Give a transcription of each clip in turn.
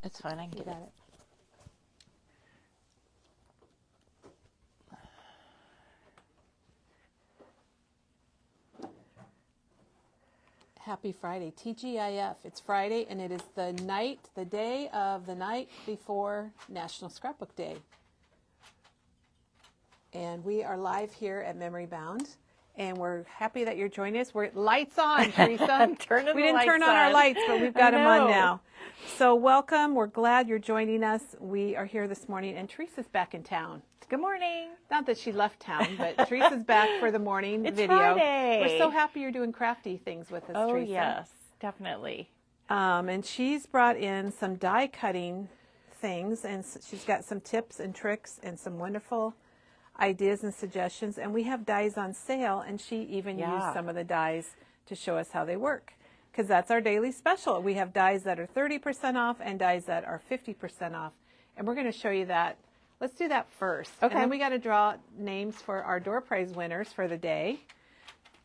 It's fine. I can get it. Happy Friday, TGIF. It's Friday, and it is the day of the night before National Scrapbook Day. And we are live here at Memory Bound, and we're happy that you're joining us. We're lights on, Teresa. I'm turning we the didn't lights turn on our on. lights, but we've got I them on know. now. So welcome. We're glad you're joining us. We are here this morning, and Teresa's back in town. Good morning. Not that she left town, but Teresa's back for the morning It's video. Friday. We're so happy you're doing crafty things with us, Oh, Teresa. yes, definitely. And she's brought in some die cutting things, and she's got some tips and tricks and some wonderful ideas and suggestions. And we have dies on sale, and she even used some of the dies to show us how they work, because that's our daily special. We have dies that are 30% off and dies that are 50% off, and we're going to show you that. Let's do that first. Okay. And then we got to draw names for our door prize winners for the day.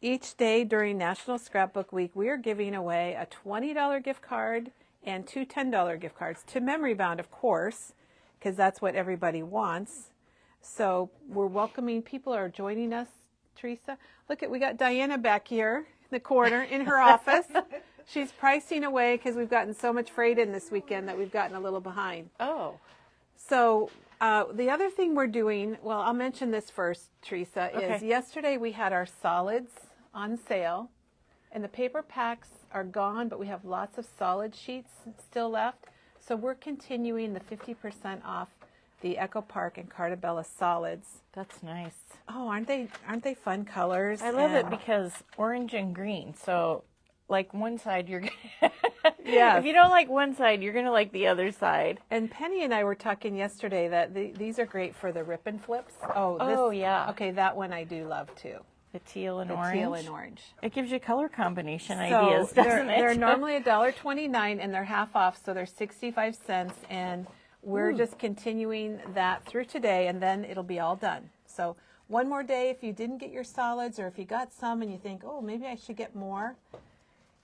Each day during National Scrapbook Week, we are giving away a $20 gift card and two $10 gift cards to Memory Bound, of course, because that's what everybody wants. So we're welcoming, people are joining us, Teresa. Look we got Diana back here in the corner in her office. She's pricing away because we've gotten so much freight in this weekend that we've gotten a little behind. Oh. So the other thing we're doing, well, I'll mention this first, Teresa, is yesterday we had our solids on sale, and the paper packs are gone, but we have lots of solid sheets still left. So we're continuing the 50% off the Echo Park and Cartabella solids. That's nice. Oh, aren't they fun colors? I love it because orange and green. So, like one side, you're gonna Yes. If you don't like one side, you're gonna like the other side. And Penny and I were talking yesterday that these are great for the rip and flips. Oh, yeah. Okay, that one I do love too. The teal and The orange. teal and orange. It gives you color combination So ideas, doesn't it? they're normally $1.29 and they're half off, so they're 65 cents. And we're just continuing that through today, and then it'll be all done. So one more day, if you didn't get your solids, or if you got some and you think, oh, maybe I should get more,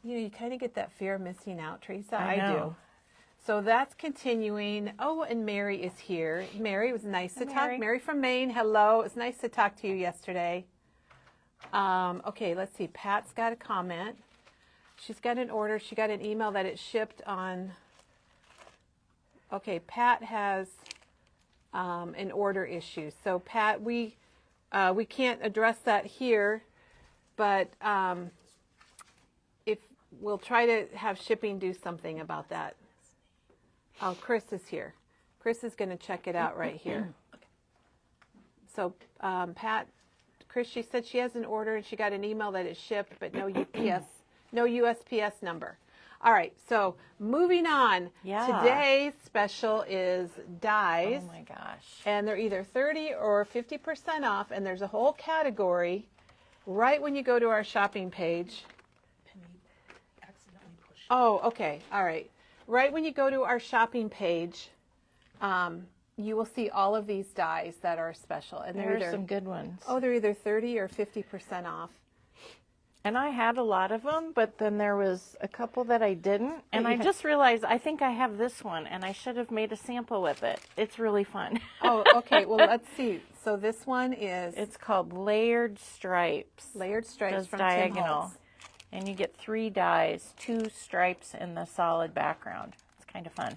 you kind of get that fear of missing out, Teresa. I do. know. So that's continuing. Oh, and Mary is here. Mary, it was nice to talk. Mary from Maine, hello. It was nice to talk to you yesterday. Okay, let's see. Pat's got a comment. She's got an order. She got an email that it shipped on. Okay, Pat has an order issue. So Pat, we can't address that here, but if we'll try to have shipping do something about that. Oh, Chris is here. Chris is going to check it out right here. So Pat, Chris, she said she has an order and she got an email that it shipped, but no UPS, no USPS number. All right, so moving on. Yeah. Today's special is dies. Oh my gosh. And they're either 30 or 50% off, and there's a whole category right when you go to our shopping page. Oh, okay. All right. Right when you go to our shopping page, you will see all of these dies that are special. And There are some good ones. Oh, they're either 30 or 50% off. And I had a lot of them, but then there was a couple that I didn't. And I just realized I think I have this one, and I should have made a sample with it. It's really fun. Oh, okay. Well, let's see. So this one is... It's called Layered Stripes. Layered Stripes Does from diagonal. Tim Holtz. And you get 3 dies, 2 stripes in the solid background. It's kind of fun.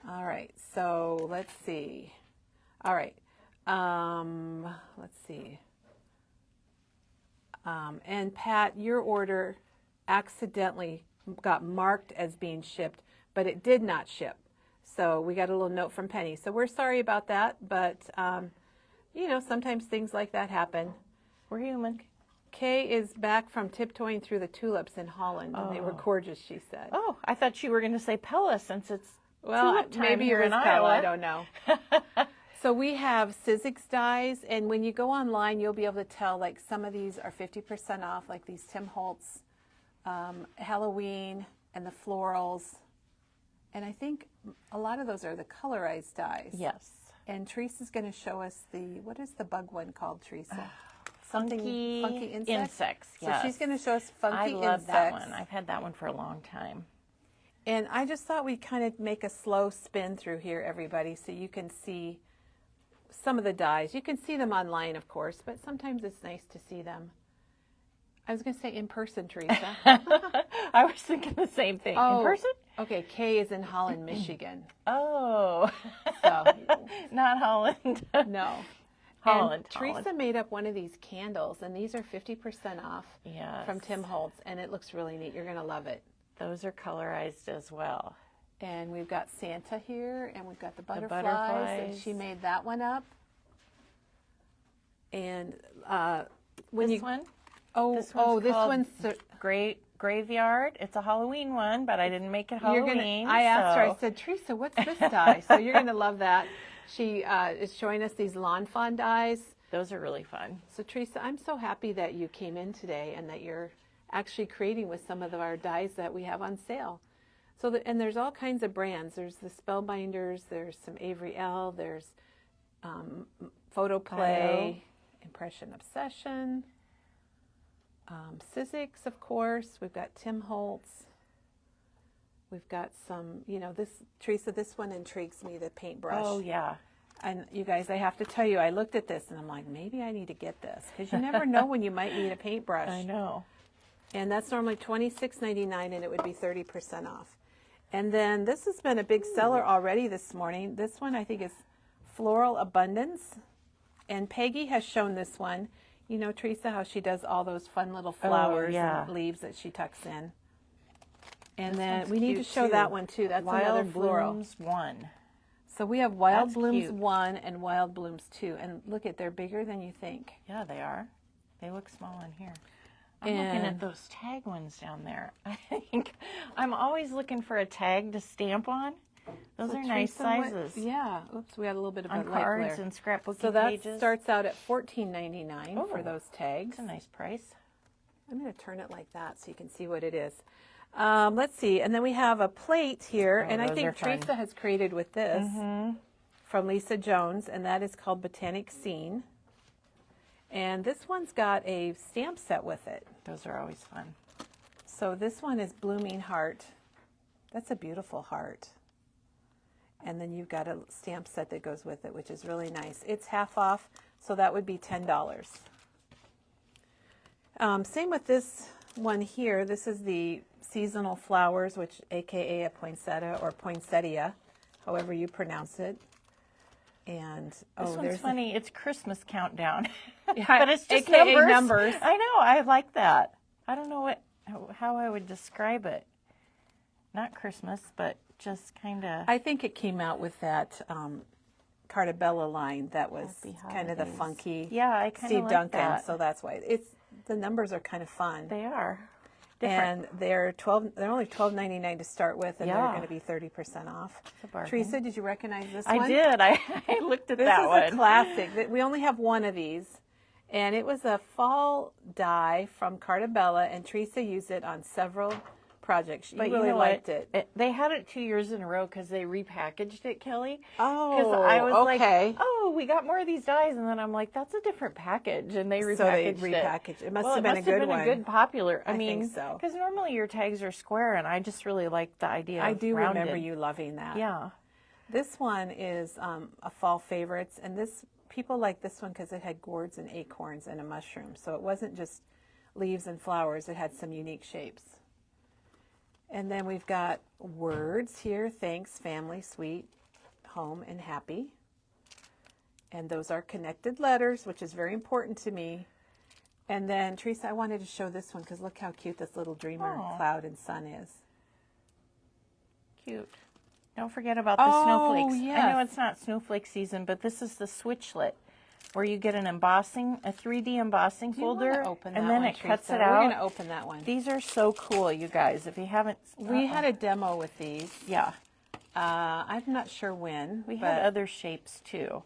All right. So let's see. All right. Let's see. And Pat, your order accidentally got marked as being shipped, but it did not ship. So we got a little note from Penny. So we're sorry about that, but you know, sometimes things like that happen. We're human. Kay is back from tiptoeing through the tulips in Holland, and they were gorgeous, she said. Oh, I thought you were going to say Pella since it's Well, tulip time maybe here it was in Pella, Iowa. I don't know. So we have Sizzix dies, and when you go online, you'll be able to tell, like, some of these are 50% off, like these Tim Holtz, Halloween, and the florals. And I think a lot of those are the colorized dies. Yes. And Teresa's going to show us what is the bug one called, Teresa? Funky insects. insects, So yes. she's going to show us funky I love insects. that one. I've had that one for a long time. And I just thought we'd kind of make a slow spin through here, everybody, so you can see some of the dies. You can see them online, of course, but sometimes it's nice to see them. I was going to say in person, Teresa. I was thinking the same thing. Oh, in person? Okay, Kay is in Holland, Michigan. Oh. So, not Holland. no. Holland. And Teresa made up one of these candles, and these are 50% off from Tim Holtz, and it looks really neat. You're going to love it. Those are colorized as well. And we've got Santa here, and we've got the butterflies. And she made that one up. And when this one? This one's Great Graveyard. It's a Halloween one, but I didn't make it Halloween. I asked her, I said, Teresa, what's this die? So you're going to love that. She is showing us these lawn fawn dies. Those are really fun. So Teresa, I'm so happy that you came in today and that you're actually creating with some of our dies that we have on sale. So and there's all kinds of brands. There's the Spellbinders, there's some Avery L, there's Photo Play, Impression Obsession, Sizzix, of course. We've got Tim Holtz. We've got some, Teresa, this one intrigues me, the paintbrush. Oh, yeah. And you guys, I have to tell you, I looked at this and I'm like, maybe I need to get this because you never know when you might need a paintbrush. I know. And that's normally $26.99 and it would be 30% off. And then this has been a big seller already this morning. This one I think is Floral Abundance. And Peggy has shown this one. You know, Teresa, how she does all those fun little flowers and leaves that she tucks in. And then we need to show that one too. That's another floral. Blooms 1. So we have Wild Blooms 1 and Wild Blooms 2. And look at, they're bigger than you think. Yeah, they are. They look small in here. I'm looking at those tag ones down there. I think I'm always looking for a tag to stamp on. Those are nice sizes. Yeah. Oops, we had a little bit of on a light cards glare. and scrapbooking so that pages. Starts out at $14.99 for those tags. That's a nice price. I'm going to turn it like that so you can see what it is. Let's see. And then we have a plate here, and I think Teresa has created with this from Lisa Jones, and that is called Botanic Scene. And this one's got a stamp set with it. Those are always fun. So this one is Blooming Heart. That's a beautiful heart. And then you've got a stamp set that goes with it, which is really nice. It's half off, so that would be $10. Same with this one here. This is the Seasonal Flowers, which AKA a poinsettia or poinsettia, however you pronounce it. And this one's funny. It's Christmas countdown, yeah, but it's just AKA numbers. I know. I like that. I don't know how I would describe it. Not Christmas, but just kind of. I think it came out with that Cartabella line that was kind of the funky. Yeah, I kind of Steve like Duncan. that. So that's why the numbers are kind of fun. They are. Different. And they're only $12.99 to start with, and they're going to be 30% off. Teresa, did you recognize this one? I did. I looked at that one. This is a classic. We only have one of these, and it was a fall die from Cartabella, and Teresa used it on several projects. But you really liked it. They had it 2 years in a row because they repackaged it, Kelly. Oh, because I was okay. like, oh, we got more of these dies, and then I'm like, that's a different package, and they repackaged it. It must well, have been a good one. A good popular. I mean, think so. Because normally your tags are square, and I just really like the idea. I of do rounded. remember you loving that. Yeah. This one is a fall favorites, and people like this one because it had gourds and acorns and a mushroom, so it wasn't just leaves and flowers. It had some unique shapes. And then we've got words here, thanks, family, sweet, home, and happy. And those are connected letters, which is very important to me. And then, Teresa, I wanted to show this one because look how cute this little dreamer cloud and sun is. Cute. Don't forget about the snowflakes. Yes. I know it's not snowflake season, but this is the switchlet where you get a 3D embossing folder, and then it cuts it out. We're going to open that one. These are so cool, you guys. If you haven't... We had a demo with these. Yeah. I'm not sure when. We had other shapes, too.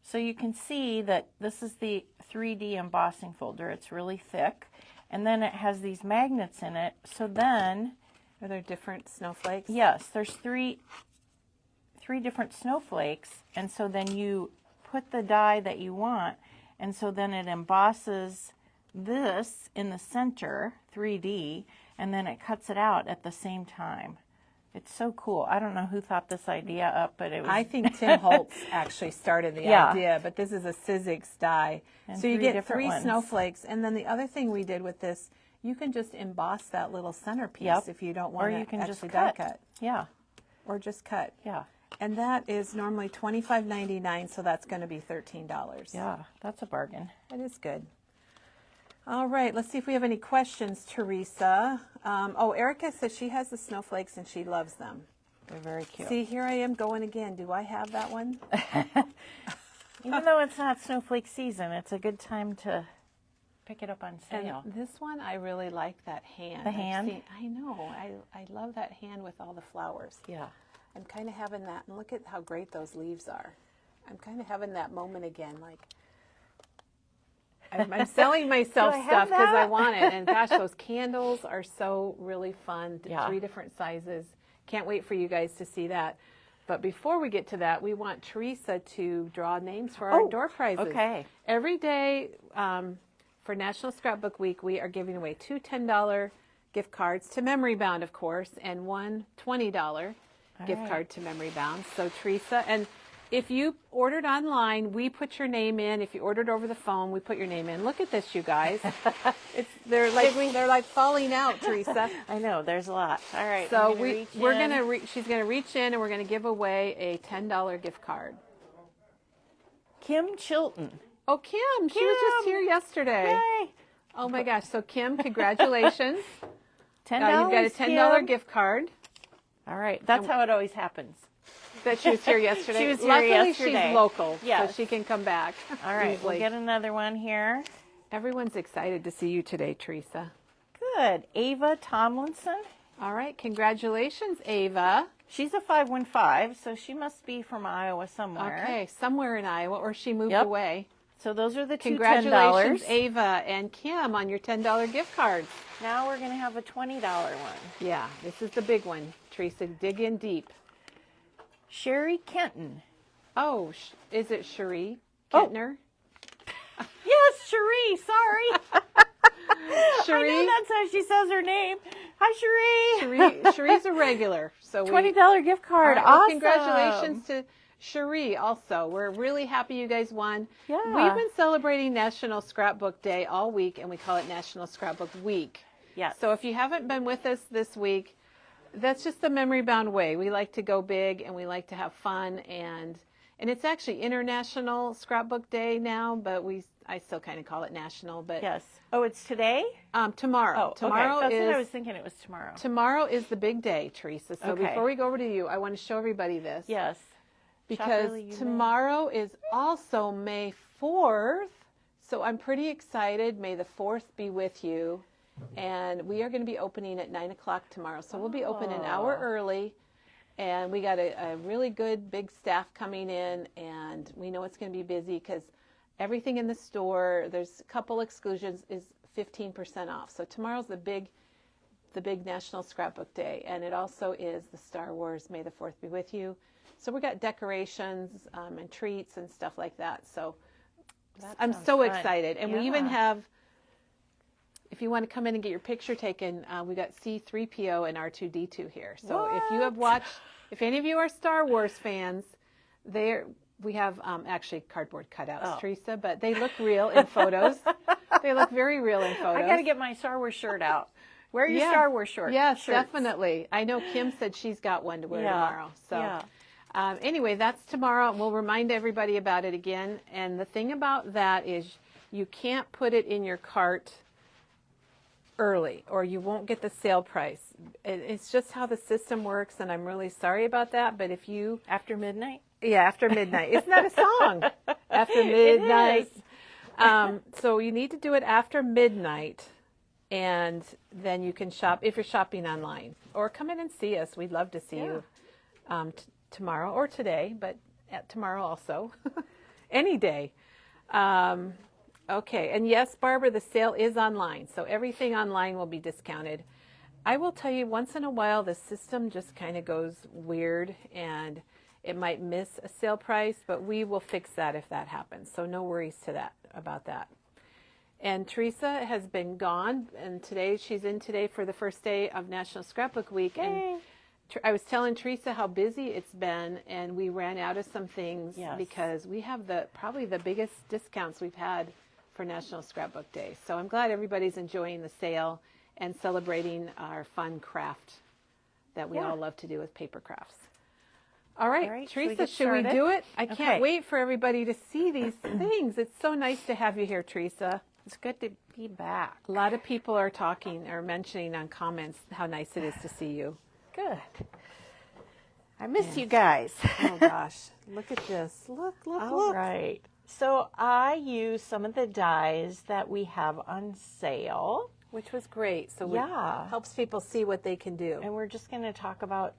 So you can see that this is the 3D embossing folder. It's really thick. And then it has these magnets in it. So then... Are there different snowflakes? Yes. There's three different snowflakes. And so then you put the die that you want, and so then it embosses this in the center, 3D, and then it cuts it out at the same time. It's so cool. I don't know who thought this idea up, but it was... I think Tim Holtz actually started the idea, but this is a Sizzix die. And so you three get different 3 ones. snowflakes. And then the other thing we did with this, you can just emboss that little centerpiece if you don't want to actually die cut. Yeah. Or just cut. Yeah. And that is normally $25.99, so that's going to be $13. Yeah, that's a bargain. That is good. All right, let's see if we have any questions, Teresa. Erica says she has the snowflakes and she loves them. They're very cute. See, here I am going again. Do I have that one? Even though it's not snowflake season, it's a good time to pick it up on sale. And this one, I really like that hand. The hand? I know. I love that hand with all the flowers. Yeah. I'm kind of having that, and look at how great those leaves are. I'm kind of having that moment again, like I'm selling myself stuff because I want it. And gosh, those candles are so really fun. Yeah. 3 different sizes. Can't wait for you guys to see that. But before we get to that, we want Teresa to draw names for our door prizes. Okay. Every day for National Scrapbook Week, we are giving away 2 $10 gift cards to Memory Bound, of course, and 1 $20 gift card to Memory Bound. So Teresa, and if you ordered online, we put your name in. If you ordered over the phone, we put your name in. Look at this, you guys. They're like falling out, Teresa. I know, there's a lot. All right. So she's gonna reach in and we're gonna give away a $10 gift card. Kim Chilton. Oh, Kim, she was just here yesterday. Yay. Oh my gosh. So Kim, congratulations. $10. You've got a $10 gift card. All right. That's how it always happens. That she was here yesterday. She was here Luckily, yesterday. she's local, Yes. so she can come back. All right. easily. We'll get another one here. Everyone's excited to see you today, Teresa. Good. Ava Tomlinson. All right. Congratulations, Ava. She's a 515, so she must be from Iowa somewhere. Okay. Somewhere in Iowa, or she moved Yep. away. So those are the 2 Congratulations, $10. Ava and Kim, on your $10 gift cards. Now we're going to have a $20 one. Yeah, this is the big one. Teresa, dig in deep. Sherry Kenton. Oh, is it Cherie Kentner? Yes, Cherie. Sorry. Cherie? I know that's how she says her name. Hi, Cherie. Cherie's a regular. So $20 gift card. All right, well, Awesome. congratulations to Cherie also. We're really happy you guys won. Yeah. We've been celebrating National Scrapbook Day all week, and we call it National Scrapbook Week. Yes. So if you haven't been with us this week, that's just the memory bound way. We like to go big and we like to have fun, and it's actually International Scrapbook Day now, but I still kind of call it national. But yes. Oh, it's today? Tomorrow. Oh, tomorrow okay. That's is what I was thinking. It was tomorrow. Tomorrow is the big day, Teresa. So Okay. before we go over to you, I want to show everybody this. Yes. Because tomorrow is also May 4th. So I'm pretty excited. May the 4th be with you. And we are going to be opening at 9 o'clock tomorrow. So we'll be open an hour early. And we got a really good big staff coming in. And we know it's going to be busy because everything in the store, there's a couple exclusions, is 15% off. So tomorrow's the big National Scrapbook Day. And it also is the Star Wars May the 4th be with you. So we got decorations and treats and stuff like that. So I'm so fun. excited. And we even have, if you want to come in and get your picture taken, we got C-3PO and R2-D2 here. So if you have watched, if any of you are Star Wars fans, we have actually cardboard cutouts, Teresa, but they look real in photos. They look very real in photos. I got to get my Star Wars shirt out. Wear your Star Wars shirt. Yes, definitely. I know Kim said she's got one to wear tomorrow. So anyway, that's tomorrow. We'll remind everybody about it again. And the thing about that is you can't put it in your cart early or you won't get the sale price. It's just how the system works, and I'm really sorry about that. But if you... After midnight? Yeah, after midnight. It's not a song. After midnight. So you need to do it after midnight, and then you can shop if you're shopping online. Or come in and see us. We'd love to see you tomorrow or today, but tomorrow also. Any day. Okay, and yes, Barbara, the sale is online, so everything online will be discounted. I will tell you, once in a while, the system just kind of goes weird, and it might miss a sale price, but we will fix that if that happens, so no worries about that. And Teresa has been gone, and she's in today for the first day of National Scrapbook Week. Yay. And I was telling Teresa how busy it's been, and we ran out of some things because we have probably the biggest discounts we've had for National Scrapbook Day. So I'm glad everybody's enjoying the sale and celebrating our fun craft that we all love to do with paper crafts. All right, Teresa, should we do it? I can't wait for everybody to see these things. It's so nice to have you here, Teresa. It's good to be back. A lot of people are talking or mentioning on comments how nice it is to see you. Good. I miss you guys. Oh gosh, look at this. Look. All right. So I use some of the dies that we have on sale. Which was great. So it helps people see what they can do. And we're just going to talk about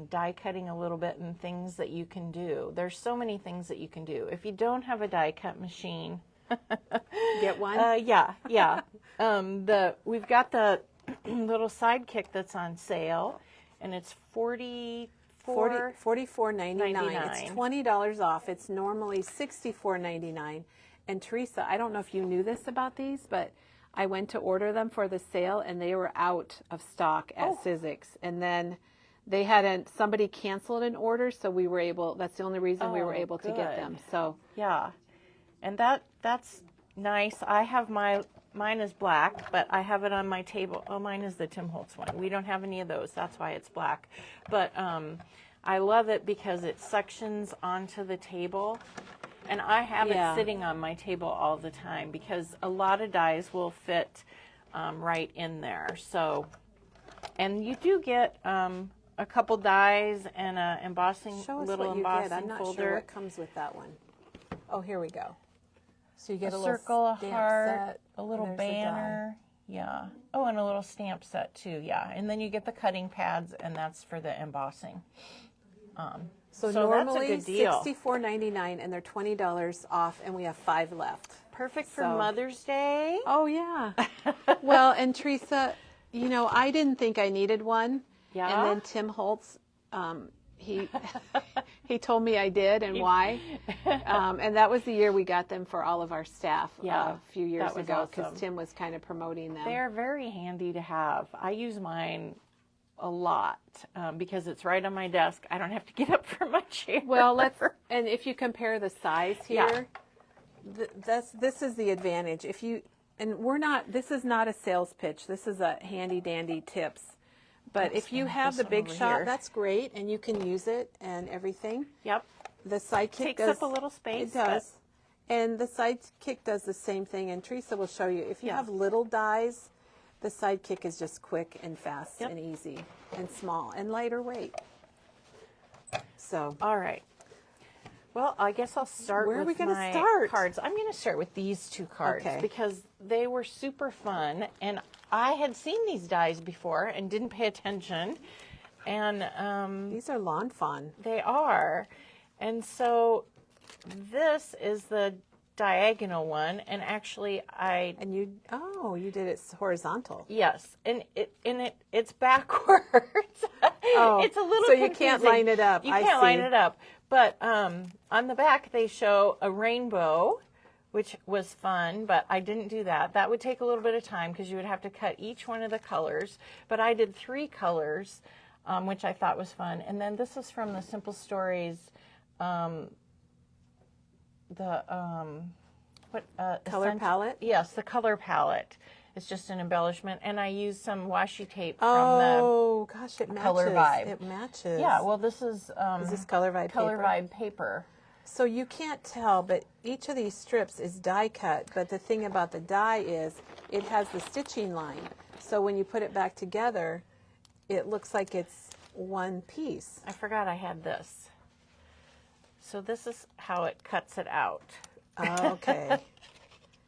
die cutting a little bit and things that you can do. There's so many things that you can do. If you don't have a die cut machine, get one. We've got the little sidekick that's on sale, and it's $44.99. It's $20 off. It's normally $64.99. And Teresa, I don't know if you knew this about these, but I went to order them for the sale, and they were out of stock at Sizzix. And then they had somebody canceled an order, so we were able. That's the only reason we were able to get them. So yeah, and that's nice. I have mine is black, but I have it on my table. Oh, mine is the Tim Holtz one. We don't have any of those. That's why it's black. But I love it because it suctions onto the table. And I have it sitting on my table all the time because a lot of dies will fit right in there. So, and you do get a couple dies and a embossing little embossing I'm not folder. Sure what comes with that one. Oh, here we go. So you get a circle, a stamp heart, set, a little banner. Yeah. Oh, and a little stamp set too. Yeah. And then you get the cutting pads, and that's for the embossing. So normally $64.99, and they're $20 off, and we have 5 left. Perfect for Mother's Day. Oh yeah. Well, and Teresa, I didn't think I needed one. Yeah. And then Tim Holtz, he told me I did, and why. And that was the year we got them for all of our staff a few years ago because Tim was kind of promoting them. They're very handy to have. I use mine a lot because it's right on my desk. I don't have to get up from my chair. Well, and if you compare the size here, this is the advantage. This is not a sales pitch. This is a handy dandy tips. But if you have the Big Shot, that's great, and you can use it and everything. Yep. The Sidekick takes up a little space. It does. And the Sidekick does the same thing, and Teresa will show you. If you have little dies, the Sidekick is just quick and fast and easy and small and lighter weight. So. All right. Well, I guess I'll start with my cards. I'm going to start with these 2 cards because they were super fun, and I had seen these dies before and didn't pay attention. And these are lawn fawn. They are. And so this is the diagonal one, and actually you did it horizontal. Yes, and it's backwards. It's a little so you confusing. can't line it up. You can't line it up. But on the back they show a rainbow, which was fun, but I didn't do that. That would take a little bit of time because you would have to cut each one of the colors. But I did 3 colors, which I thought was fun. And then this is from the Simple Stories, color palette? Yes, the color palette. It's just an embellishment, and I used some washi tape from the gosh, it matches. Color Vibe. It matches. Yeah, well, this is this Color Vibe Color paper? Vibe paper. So you can't tell, but each of these strips is die cut. But the thing about the die is it has the stitching line. So when you put it back together, it looks like it's one piece. I forgot I had this. So this is how it cuts it out. Okay.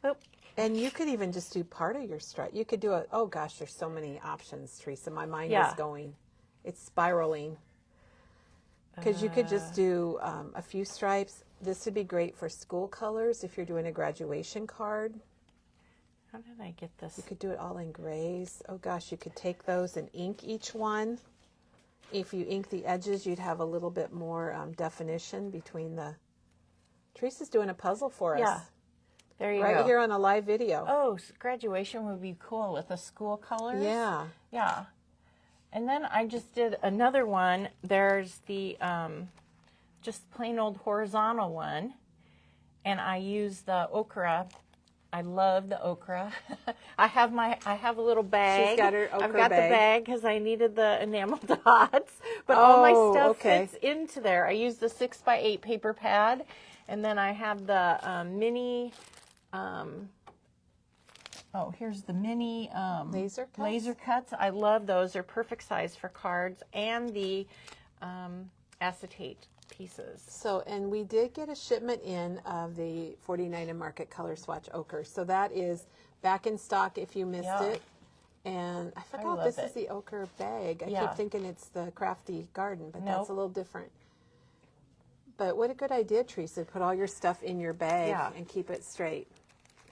Oop. And you could even just do part of your stripe. You could do oh gosh, there's so many options, Teresa. My mind is going. It's spiraling. Because you could just do a few stripes. This would be great for school colors if you're doing a graduation card. How did I get this? You could do it all in grays. Oh gosh, you could take those and ink each one. If you ink the edges, you'd have a little bit more definition between the... Teresa's doing a puzzle for us. Yeah. There you go. Right here on a live video. Oh, graduation would be cool with the school colors. Yeah. Yeah. And then I just did another one. There's the just plain old horizontal one. And I use the ochre. I love the ochre. I have a little bag. She's got her ochre I've got bag. the bag because I needed the enamel dots. But all my stuff okay. fits into there. I use the 6x8 paper pad. And then I have the mini, here's the mini laser cuts. I love those. They're perfect size for cards, and the acetate pieces. So, and we did get a shipment in of the 49 and Market Color Swatch Ochre. So that is back in stock if you missed it. And I forgot this is the ochre bag. I keep thinking it's the Crafty Garden, but that's a little different. But what a good idea, Teresa, put all your stuff in your bag and keep it straight.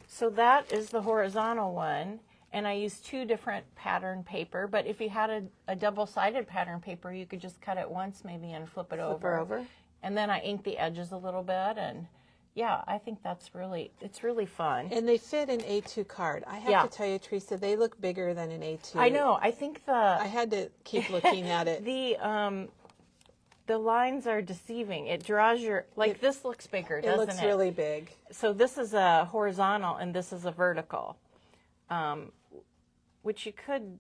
So that is the horizontal one, and I use 2 different pattern paper, but if you had a double-sided pattern paper, you could just cut it once maybe and flip it over. And then I ink the edges a little bit, and yeah, I think it's really fun. And they fit an A2 card. I have to tell you, Teresa, they look bigger than an A2. I know. I think I had to keep looking at it. The lines are deceiving. It draws this looks bigger, doesn't it? It looks really big. So this is a horizontal and this is a vertical, which you could,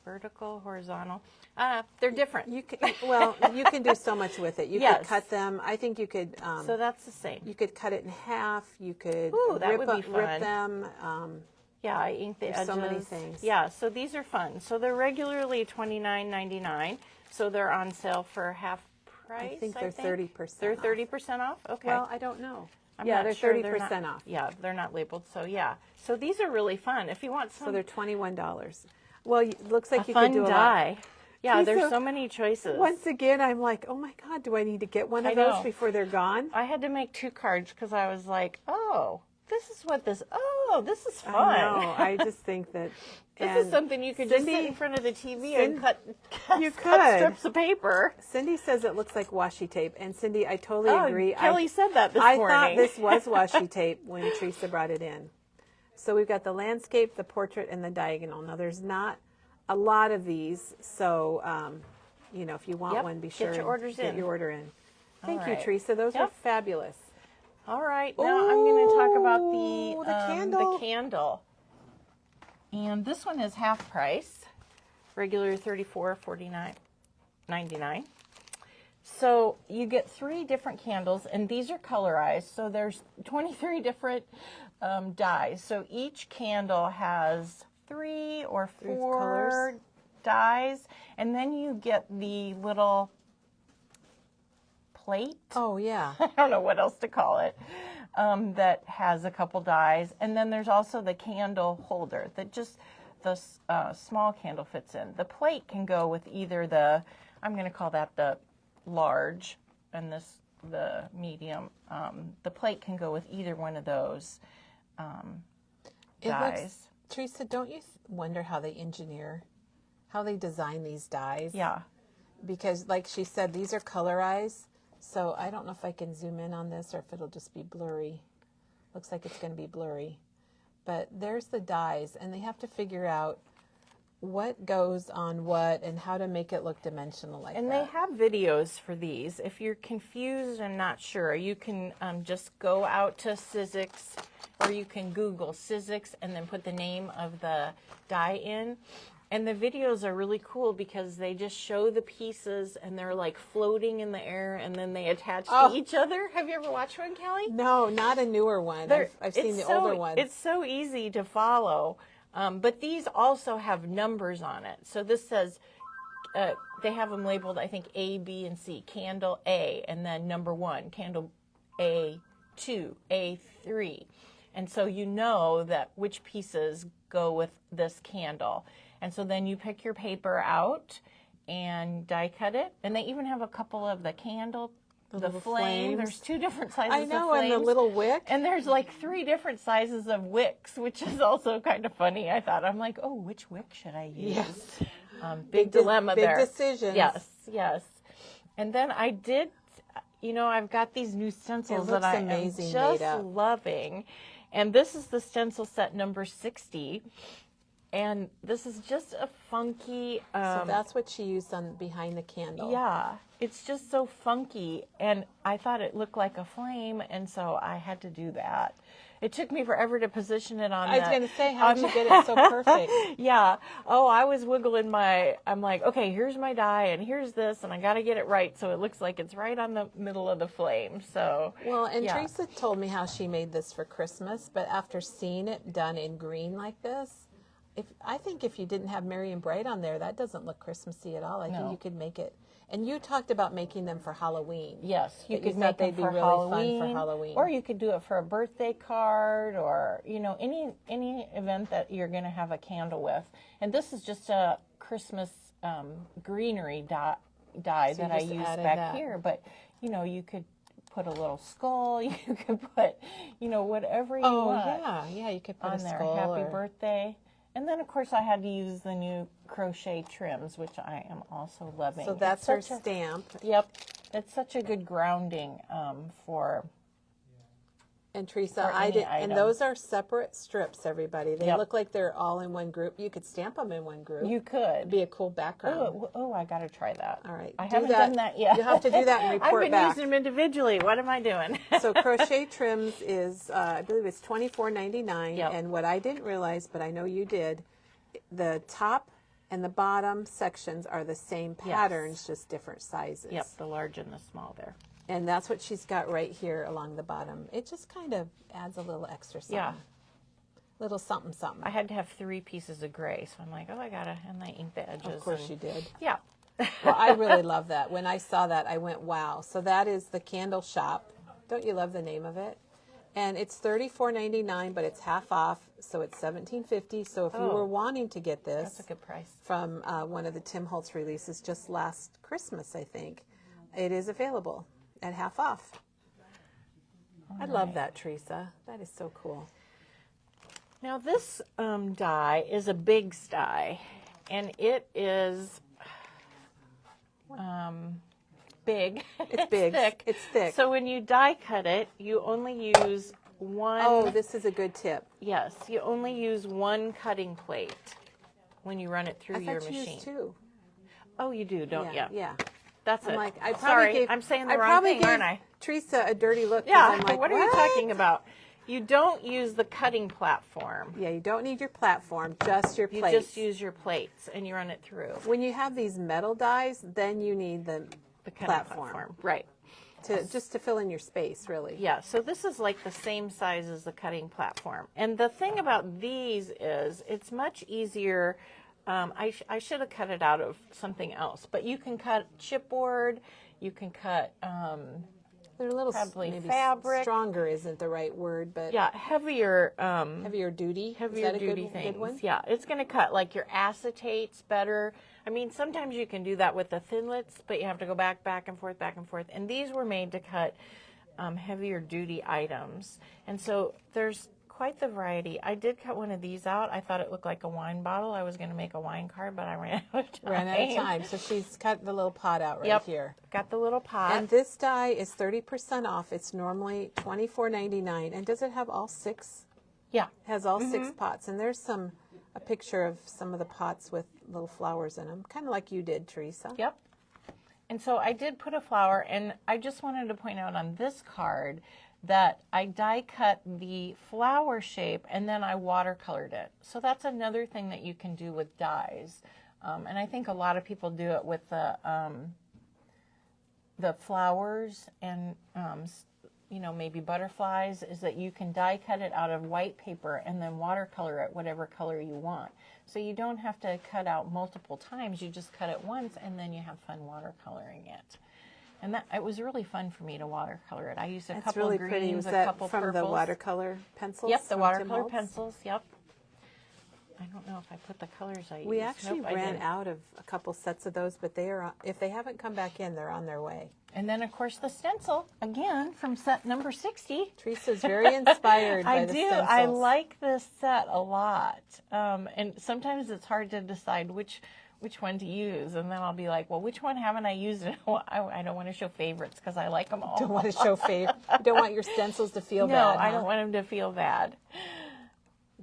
vertical, horizontal. They're different. You can do so much with it. You could cut them. I think you could. So that's the same. You could cut it in half. You could rip them. Yeah, I ink the edges. So many things. Yeah, so these are fun. So they're regularly $29.99. So they're on sale for half price. I think they're 30%. They're 30% off? Okay. Well, I don't know. They're sure 30% off. Yeah, they're not labeled. So yeah. So these are really fun. If you want some. So they're $21. Well, it looks like you fun could do a dye. lot. Yeah, Teresa, there's so many choices. Once again, I'm like, oh my God, do I need to get one of those before they're gone? I had to make 2 cards because I was like, this is fun. I know. I just think that this is something you could just sit in front of the TV and cut strips of paper. Cindy says it looks like washi tape, and Cindy, I totally agree. Kelly said that this morning. I thought this was washi tape when Teresa brought it in. So we've got the landscape, the portrait, and the diagonal. Now there's not a lot of these, so if you want one, be sure get your orders get your order in. Thank you, right. Teresa. Those are fabulous. All right, now I'm going to talk about the candle. And this one is half price, regular $34.99. So you get 3 different candles, and these are colorized. So there's 23 different dyes. So each candle has 3 or 4 dyes, and then you get the little plate. Oh, yeah. I don't know what else to call it, that has a couple dyes. And then there's also the candle holder that just the small candle fits in. The plate can go with either I'm going to call that the large, and the medium. The plate can go with either one of those dyes. Teresa, don't you wonder how they design these dyes? Yeah. Because like she said, these are colorized. So I don't know if I can zoom in on this or if it'll just be blurry. Looks like it's going to be blurry. But there's the dyes, and they have to figure out what goes on what and how to make it look dimensional like that. And they have videos for these. If you're confused and not sure, you can just go out to Sizzix, or you can Google Sizzix and then put the name of the dye in. And the videos are really cool because they just show the pieces and they're like floating in the air and then they attach to each other. Have you ever watched one, Kelly? No, not a newer one. I've seen the older ones. It's so easy to follow. But these also have numbers on it. So this says, they have them labeled, I think, A, B, and C. Candle A, and then number 1. Candle A2, A3. And so you know that which pieces go with this candle. And so then you pick your paper out and die cut it. And they even have a couple of the candle, the flame. There's 2 different sizes of flames. I know, and the little wick. And there's like 3 different sizes of wicks, which is also kind of funny. I thought, I'm like, which wick should I use? Yes. Big dilemma there. Big decisions. Yes. And then I did, I've got these new stencils that I am just loving. And this is the stencil set number 60. And this is just a funky. So that's what she used on behind the candle. Yeah, it's just so funky, and I thought it looked like a flame, and so I had to do that. It took me forever to position it on. I was going to say, how did you get it so perfect? Yeah. Oh, I was wiggling I'm like, okay, here's my die, and here's this, and I got to get it right so it looks like it's right on the middle of the flame. So. Well, and yeah. Teresa told me how she made this for Christmas, but after seeing it done in green like this, I think if you didn't have Merry and Bright on there, that doesn't look Christmassy at all. I think you could make it. And you talked about making them for Halloween. Yes, you could make them they'd be for really Halloween, fun for Halloween. or you could do it for a birthday card, or any event that you're going to have a candle with. And this is just a Christmas greenery dye So that I use back here. But you could put a little skull. You could put whatever you want. Oh yeah, you could put on a there. skull. Happy birthday. And then, of course, I had to use the new crochet trims, which I am also loving. So that's her stamp. Yep. It's such a good grounding for... And Teresa, for any and item. those are separate strips, everybody. They Yep. look like they're all in one group. You could stamp them in one group. You could. It'd be a cool background. Oh, I got to try that. All right. I Do haven't that. done that yet. You have to do that and report I've been back. using them individually. What am I doing? So crochet trims is, I believe it's $24.99. Yep. And what I didn't realize, but I know you did, the top and the bottom sections are the same patterns, just different sizes. Yep, the large and the small there. And that's what she's got right here along the bottom. It just kind of adds a little extra something. Yeah. Little something, something. I had to have 3 pieces of gray, so I'm like, I got to, and I ink the edges. Of course you did. Yeah. Well, I really love that. When I saw that, I went, wow. So that is the Candle Shop. Don't you love the name of it? And it's $34.99, but it's half off, so it's $17.50. So if you were wanting to get this, That's a good price. from one of the Tim Holtz releases just last Christmas, I think, it is available at half off. I love that, Teresa. That is so cool. Now this die is a big die, and it is big. It's big. Thick. It's thick. So when you die cut it, you only use one. Oh, this is a good tip. Yes, you only use one cutting plate when you run it through your I thought you machine. used two. Oh, you do, don't you? Yeah. That's I'm it. like, I probably Sorry, gave, I'm saying the I wrong probably thing, gave aren't I? Teresa a dirty look. 'Cause Yeah. I'm like, what are you talking about? You don't use the cutting platform. Yeah, you don't need your platform, just your You plates. just use your plates and you run it through When you have these metal dies, then you need the cutting platform. Right. Just to fill in your space, really. Yeah, so this is like the same size as the cutting platform. And the thing about these is it's much easier. I should have cut it out of something else, but you can cut chipboard, you can cut They're a little probably maybe fabric. Stronger isn't the right word, but heavier heavier duty. heavier Is that a duty good, things. good one? Yeah, it's going to cut like your acetates better. I mean, sometimes you can do that with the thinlits, but you have to go back and forth, back and forth. And these were made to cut heavier duty items. And so there's quite the variety. I did cut one of these out. I thought it looked like a wine bottle. I was going to make a wine card, but I ran out of time. Ran out of time. So she's cut the little pot out right Yep. here. Got the little pot. And this die is 30% off. It's normally $24.99. And does it have all 6? yeah. It has all 6 pots. And there's a picture of some of the pots with little flowers in them, kind of like you did, Teresa. Yep. And so I did put a flower, and I just wanted to point out on this card that I die cut the flower shape and then I watercolored it. So that's another thing that you can do with dies. And I think a lot of people do it with the flowers and maybe butterflies, is that you can die cut it out of white paper and then watercolor it whatever color you want. So you don't have to cut out multiple times. You just cut it once and then you have fun watercoloring it. And it was really fun for me to watercolor it. I used a It's couple really greens, pretty. Was a that couple from purples. the watercolor pencils? Yep, the from Tim watercolor Holtz? pencils. Yep. I don't know if I put the colors I used. We actually Nope, I ran didn't. out of a couple sets of those, but they are, if they haven't come back in, they're on their way. And then, of course, the stencil, again, from set number 60. Teresa's very inspired by I the do. stencils. I like this set a lot. And sometimes it's hard to decide which one to use. And then I'll be like, well, which one haven't I used? I don't want to show favorites because I like them all. Don't want to show favor. You don't want your stencils to feel No, bad. I huh? don't want them to feel bad.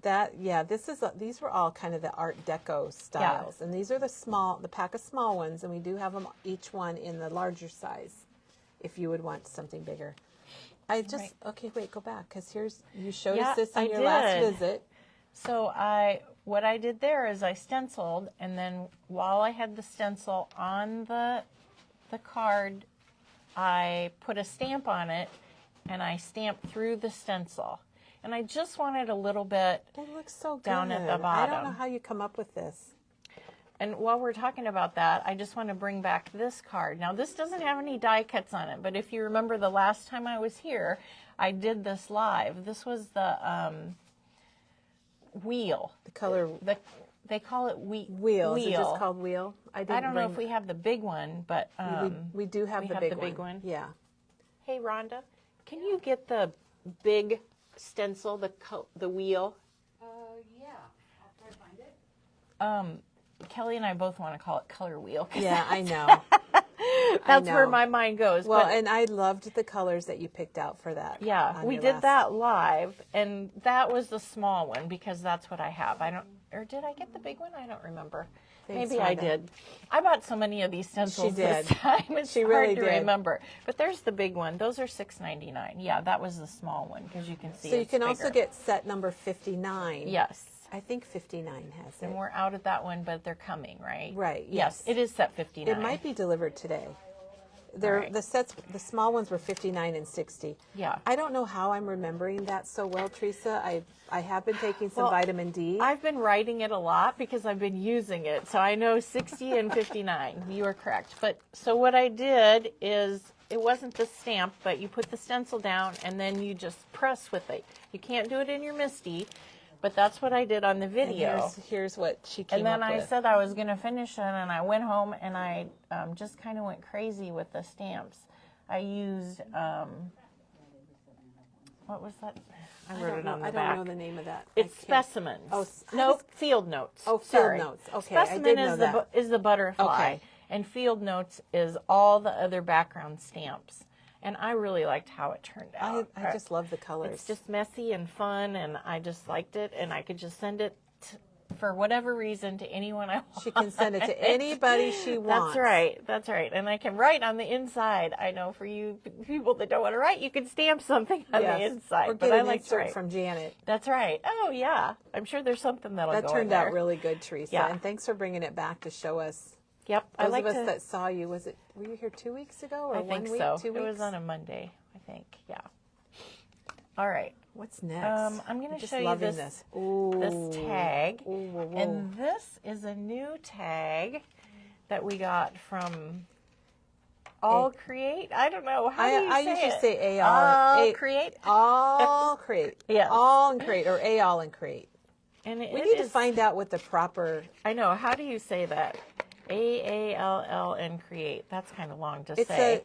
these were all kind of the Art Deco styles, and these are the pack of small ones, and we do have them each one in the larger size, if you would want something bigger. Okay, wait, go back, because you showed us this on your last visit. So what I did there is I stenciled, and then while I had the stencil on the card, I put a stamp on it, and I stamped through the stencil. And I just wanted a little bit It looks so good. down at the bottom. I don't know how you come up with this. And while we're talking about that, I just want to bring back this card. Now, this doesn't have any die cuts on it, but if you remember the last time I was here, I did this live. This was the wheel. The color. They call it wheel. Is it just called wheel? I don't know if we have the big one, but we do have the big one. Yeah. Hey, Rhonda, can you get the big stencil, the wheel? Yeah. I'll try to find it. Kelly and I both want to call it color wheel. Yeah, I know. That's where my mind goes. Well, and I loved the colors that you picked out for that. Yeah, we did that live, and that was the small one because that's what I have. Or did I get the big one? I don't remember. Thanks, Maybe Rhonda. I did. I bought so many of these stencils this time. It's She hard really to did. remember. But there's the big one. Those are $6.99. Yeah, that was the small one because you can see. So you can also bigger. get set number 59. Yes. I think 59 has it. And we're out at that one, but they're coming, right? Right. Yes, it is set 59. It might be delivered today. Right. The small ones were 59 and 60. Yeah. I don't know how I'm remembering that so well, Teresa. I have been taking some vitamin D. I've been writing it a lot because I've been using it. So I know 60 and 59. You are correct. But so what I did is, it wasn't the stamp, but you put the stencil down and then you just press with it. You can't do it in your MISTI, but that's what I did on the video. And here's what she came And then up I with. said I was going to finish it, and I went home and I just kind of went crazy with the stamps. I used, what was that? I wrote it on the I back. don't know the name of that. It's specimens. Oh, no, field notes. Oh, field Sorry. notes. Okay, I Specimen did know is that. is the butterfly, Okay. and field notes is all the other background stamps. And I really liked how it turned out. I just love the colors. It's just messy and fun, and I just liked it, and I could just send it for whatever reason to anyone I want. She can send it to anybody she wants. That's right. And I can write on the inside. I know for you people that don't want to write, you can stamp something on the inside. Or but get I an like to insert write. from Janet. That's right. Oh, yeah. I'm sure there's something that'll That go turned in there. out really good, Teresa. Yeah. And thanks for bringing it back to show us. Yep. Those of us that saw you, were you here 2 weeks ago or I 1 think week, so. 2 weeks? It was on a Monday, I think. Yeah. All right. What's next? I'm going to just show you loving this Ooh. tag. Ooh, whoa, whoa. And this is a new tag that we got from All Create. I don't know. How do you say I usually it? say All Create. All Create. Yes. All and Create or all and Create. And We need to find out what the proper... I know. How do you say that? AALL and Create. That's kind of long to say.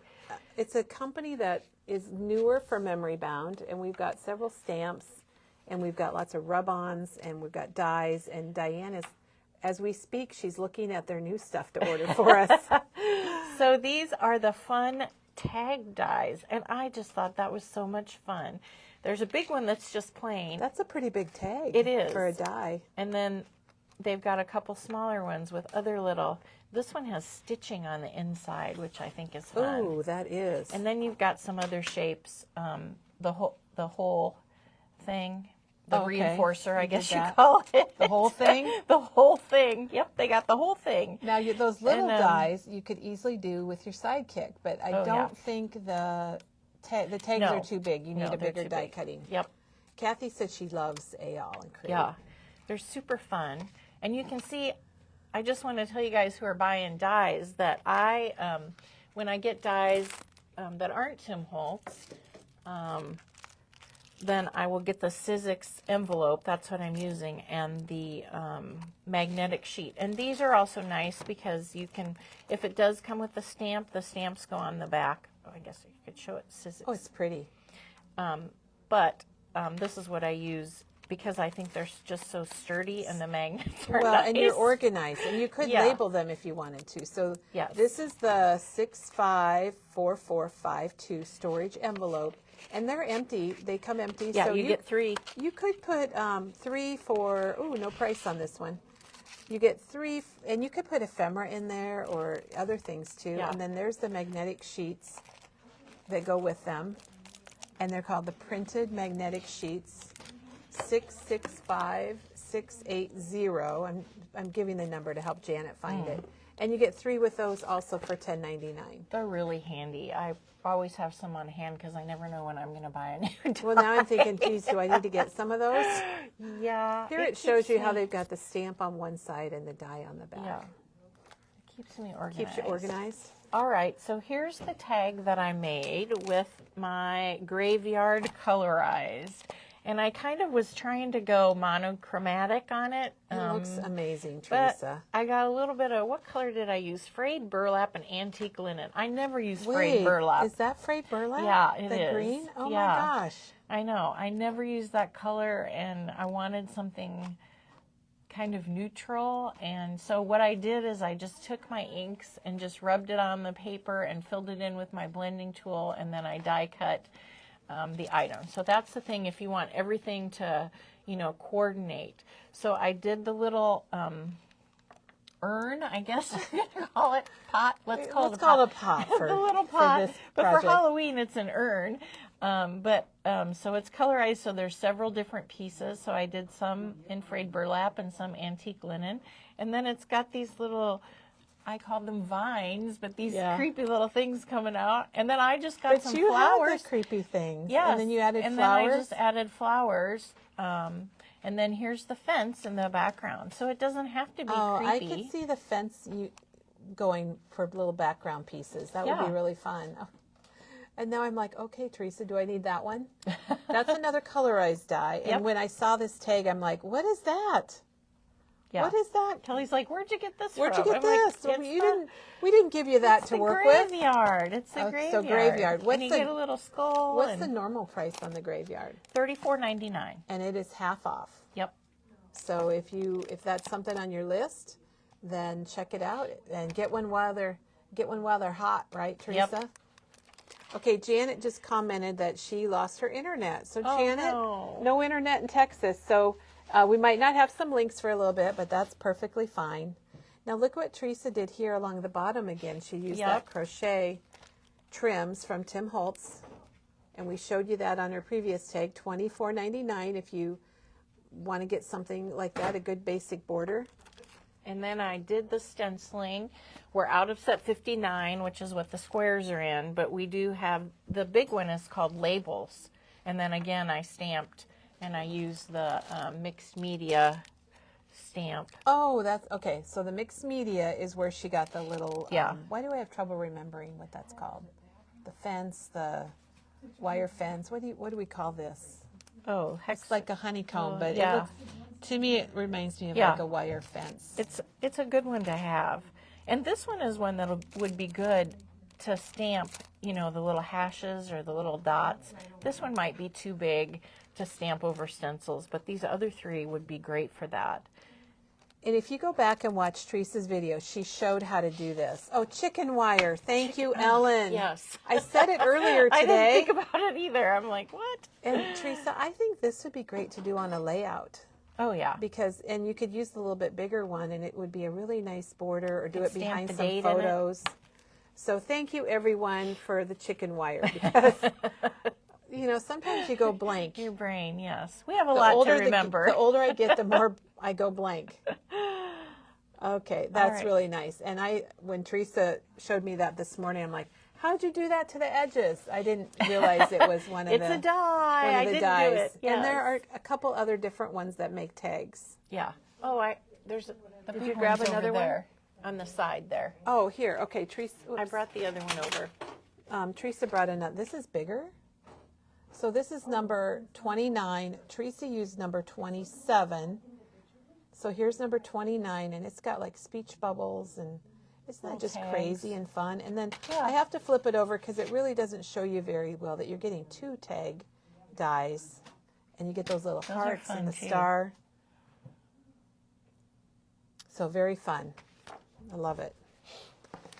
It's a company that is newer for Memory Bound, and we've got several stamps, and we've got lots of rub-ons, and we've got dies, and Diane is, as we speak, she's looking at their new stuff to order for us. So these are the fun tag dies, and I just thought that was so much fun. There's a big one that's just plain. That's a pretty big tag. It is. For a die. And then they've got a couple smaller ones with other little... This one has stitching on the inside, which I think is fun. Ooh, that is. And then you've got some other shapes. The whole thing, the reinforcer, I guess you call it. The whole thing? The whole thing. Yep, they got the whole thing. Now, those little dies you could easily do with your sidekick, but I don't think the tags are too big. You need a bigger die cutting. Yep. Kathy said she loves AL and Create. Yeah, they're super fun. And you can see, I just want to tell you guys who are buying dies that when I get dies that aren't Tim Holtz, then I will get the Sizzix envelope, that's what I'm using, and the magnetic sheet. And these are also nice because you can, if it does come with the stamps go on the back. Oh, I guess you could show it, Sizzix. Oh, it's pretty. But this is what I use because I think they're just so sturdy and the magnets are Well, nice. and you're organized, and you could Yeah. label them if you wanted to. So Yes. this is the 654452 storage envelope, and they're empty. They come empty. Yeah, so you get 3. You could put 3 for, no price on this one. You get 3, and you could put ephemera in there or other things too. Yeah. And then there's the magnetic sheets that go with them, and they're called the printed magnetic sheets. 665680. I'm giving the number to help Janet find it. And you get 3 with those also for $10.99. They're really handy. I always have some on hand because I never know when I'm going to buy a new die. Well, now I'm thinking, geez, do I need to get some of those? Yeah. Here it shows you how they've got the stamp on one side and the die on the back. Yeah. It keeps me organized. Keeps you organized. All right, so here's the tag that I made with my graveyard colorized. And I kind of was trying to go monochromatic on it. It looks amazing, But Teresa. I got a little bit of, what color did I use? Frayed burlap and antique linen. I never use frayed burlap. Is that frayed burlap? Yeah, it the is. green? Oh Yeah. my gosh. I know. I never used that color, and I wanted something kind of neutral. And so what I did is I just took my inks and just rubbed it on the paper and filled it in with my blending tool, and then I die cut the item. So that's the thing if you want everything to, coordinate. So I did the little urn, I guess you're going to call it, pot. Let's call it a pot for the little pot. this But project. for Halloween, it's an urn. So it's colorized, so there's several different pieces. So I did some in frayed burlap and some antique linen. And then it's got these little, I call them vines, but these creepy little things coming out. And then I just got But some you flowers. had the creepy things. Yes. And then you added and flowers. then I just added flowers. And then here's the fence in the background. So it doesn't have to be creepy. I could see the fence going for little background pieces. That would be Yeah. really fun. Oh. And now I'm like, okay, Teresa, do I need that one? That's another colorized die. And Yep. when I saw this tag, I'm like, what is that? Yeah. What is that? Kelly's like, where'd you get this Where'd you from? get I'm like, this? Well, "It's we didn't give you that it's to the work with. graveyard. It's the Oh, graveyard. so graveyard. What's and you the- get a little skull. What's and the normal price on the graveyard? $34.99. And it is half off. Yep. So if that's something on your list, then check it out and get one while they're hot, right, Teresa? Yep. Okay, Janet just commented that she lost her internet. So Oh, Janet, no. internet in Texas. So we might not have some links for a little bit, but that's perfectly fine. Now look what Teresa did here along the bottom again. She used that Yep. crochet trims from Tim Holtz, and we showed you that on our previous tag, $24.99 if you want to get something like that, a good basic border. And then I did the stenciling. We're out of set 59, which is what the squares are in, but we do have, the big one is called labels. And then again, I stamped, and I used the mixed media stamp. Oh, that's okay. So the mixed media is where she got the little. Yeah. Why do I have trouble remembering what that's called? The fence, the wire fence. What do we call this? Oh, hex. It's like a honeycomb, but yeah. it looks, to me it reminds me of Yeah. like a wire fence. It's a good one to have. And this one is one that would be good to stamp, the little hashes or the little dots. This one might be too big to stamp over stencils, but these other 3 would be great for that. And if you go back and watch Teresa's video, she showed how to do this. Oh, chicken wire. Thank you, Ellen. Yes. I said it earlier today. I didn't think about it either. I'm like, what? And Teresa, I think this would be great to do on a layout. Oh, yeah. And you could use the little bit bigger one, and it would be a really nice border, or do it stamp behind the some date in it. photos. So thank you, everyone, for the chicken wire, because sometimes you go blank. Your brain, yes. We have a lot to remember. The older I get, the more I go blank. Okay, that's right. really nice. And when Teresa showed me that this morning, I'm like, how'd you do that to the edges? I didn't realize it was one of It's a die. one I of the didn't dies. do it. Yes. And there are a couple other different ones that make tags. Yeah. Oh, there's the Did big you grab one's over another one? there on the side there. Oh, here. Okay, Teresa. I brought the other one over. Teresa brought another. This is bigger. So this is number 29. Teresa used number 27. So here's number 29, and it's got like speech bubbles, and isn't that just tags. crazy and fun? And then Yeah. I have to flip it over because it really doesn't show you very well that you're getting 2 tag dies. And you get those little are hearts fun, and the too. star. So very fun. I love it.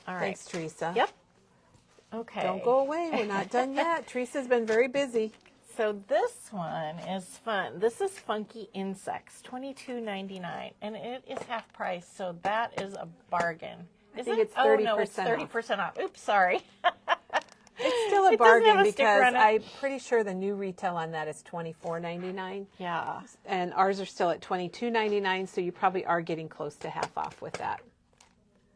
All right. Thanks, Teresa. Yep. Okay. Don't go away. We're not done yet. Teresa's been very busy. So this one is fun. This is Funky Insects, $22.99, and it is half price, so that is a bargain. I Is think it? it's Oh no, 30% it's 30% off. Oops, sorry. It's still a It doesn't bargain have a sticker because on it. I'm pretty sure the new retail on that is $24.99. Yeah. And ours are still at $22.99, so you probably are getting close to half off with that.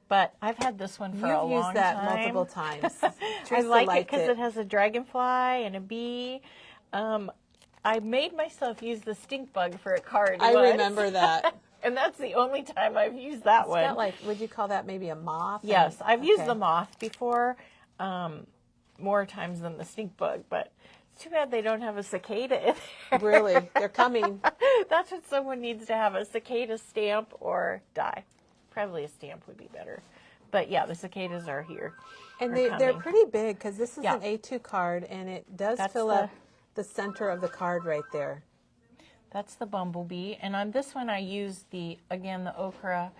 But I've had this one for a You've long used that time. multiple times. I Teresa like it liked because it has a dragonfly and a bee. I made myself use the stink bug for a card I once. remember that. And that's the only time I've used that It's one. got like, would you call that maybe a moth? Yes, I've used Okay. the moth before, more times than the stink bug, but it's too bad they don't have a cicada in there. Really? They're coming. That's what someone needs to have, a cicada stamp or die. Probably a stamp would be better. But yeah, the cicadas are here. And Are they're coming. pretty big because this is Yeah. an A2 card, and it does That's fill the- up the center of the card right there. That's the bumblebee. And on this one I used the ochre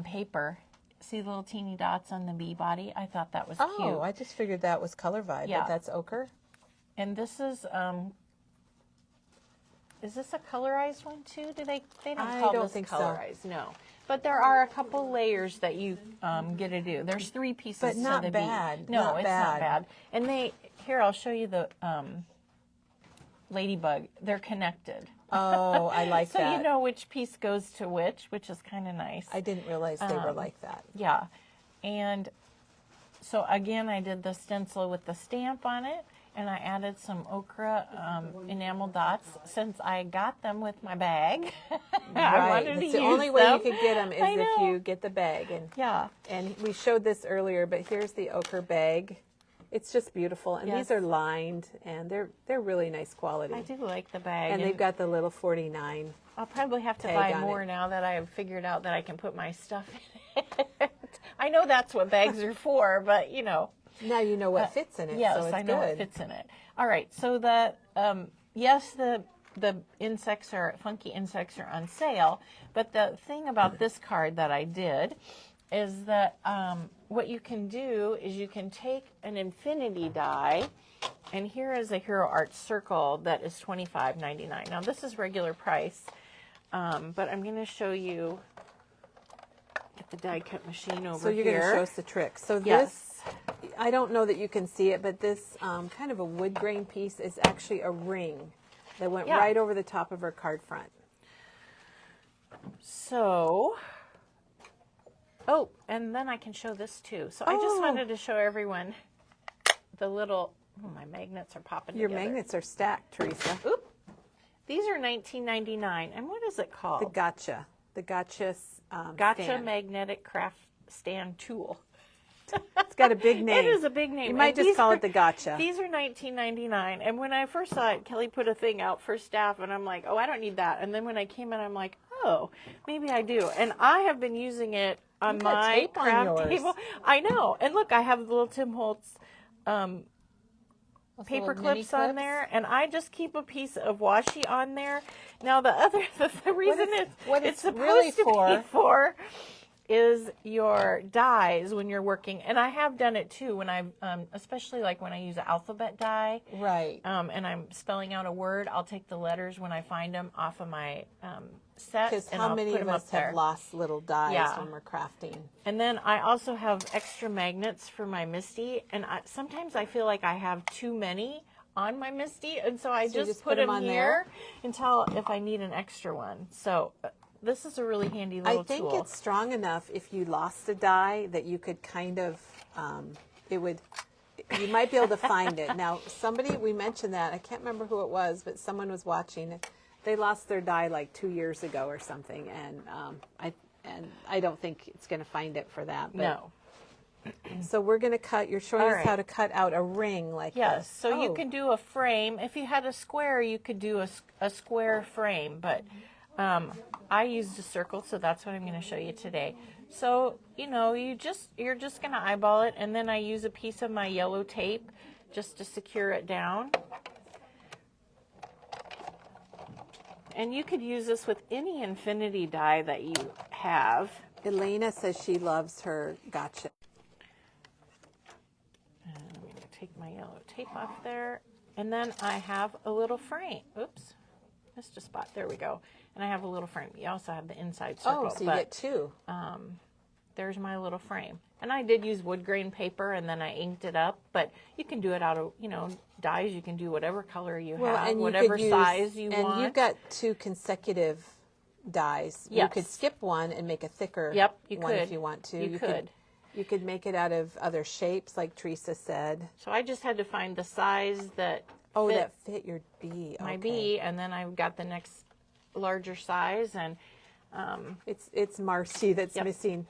paper. See the little teeny dots on the bee body? I thought that was cute. Oh, I just figured that was color vibe, Yeah. but that's ochre. And this is this a colorized one too? Do they don't I call don't this think so. colorized? No. But there are a couple layers that you get to do. There's 3 pieces But to not the bad. bee. No, Not it's not bad. bad. And here I'll show you the ladybug. They're connected. Oh, I like So that. you know which piece goes to which is kind of nice. I didn't realize they were like that. Yeah. And so again, I did the stencil with the stamp on it, and I added some ochre enamel dots since I got them with my bag. I Right. wanted to It's use the only way you them. could get them is I if know. you get the bag. Yeah. And we showed this earlier, but here's the ochre bag. It's just beautiful, and Yes. these are lined, and they're really nice quality. I do like the bag. And they've got the little 49. I'll probably have to tag buy on more it. now that I have figured out that I can put my stuff in it. I know that's what bags are for, but you know. Now you know what fits in it, Yes, so it's I know good. what fits in it. All right, so the yes, the funky insects are on sale, but the thing about this card that I did is that what you can do is you can take an infinity die, and here is a Hero Art circle that is $25.99. Now this is regular price, but I'm going to show you. Get the die cut machine over So you're here. going to show us the trick. So Yes. this, I don't know that you can see it, but this kind of a wood grain piece is actually a ring that went Yeah. right over the top of her card front. So, and then I can show this too. So I just Oh. wanted to show everyone the little, my magnets are popping Your together. magnets are stacked, Teresa. Oop. These are $19.99. And what is it called? The gotcha. The gotcha Gotcha stand. Magnetic Craft Stand Tool. It's got a big name. It is a big name. You might And just these call are- it the gotcha. These are $19.99. And when I first saw it, Kelly put a thing out for staff, and I'm like, oh, I don't need that. And then when I came in, I'm like, oh, maybe I do. And I have been using it on You got my tape on craft yours. table. I know. And look, I have the little Tim Holtz Those paper little mini clips on there, and I just keep a piece of washi on there. Now the reason what it's it's supposed really to for- be for is your dies when you're working, and I have done it too when I've especially like when I use an alphabet die, Right. and I'm spelling out a word. I'll take the letters when I find them off of my set, Because and how I'll many put of them us up there. have lost little dies Yeah. when we're crafting? And then I also have extra magnets for my Misty, and sometimes I feel like I have too many on my Misty, and so I So you just just put put 'em them on here until if I need an extra one. So this is a really handy little I think tool. it's strong enough if you lost a die that you could kind of, you might be able to find it. Now, we mentioned that, I can't remember who it was, but someone was watching. They lost their die like 2 years ago or something, and I don't think it's going to find it for that. But, No. So we're going to cut, you're showing All us right. how to cut out a ring like Yes, this. so you Oh. can do a frame. If you had a square, you could do a square frame, but I used a circle, so that's what I'm going to show you today. So, you're just going to eyeball it, and then I use a piece of my yellow tape just to secure it down. And you could use this with any infinity die that you have. Elena says she loves her gotcha. And I'm going to take my yellow tape off there. And then I have a little frame. Oops, missed a spot. There we go. And I have a little frame. You also have the inside circle. Oh, so you get two. There's my little frame. And I did use wood grain paper, and then I inked it up. But you can do it out of, dyes. You can do whatever color you have, and whatever size you want. And you've got two consecutive dyes. Yes. You could skip one and make a thicker one if you want to. You could. You could make it out of other shapes, like Teresa said. So I just had to find the size that that fit your bee. My bee, and then I've got the next larger size, and it's Marcy that's missing.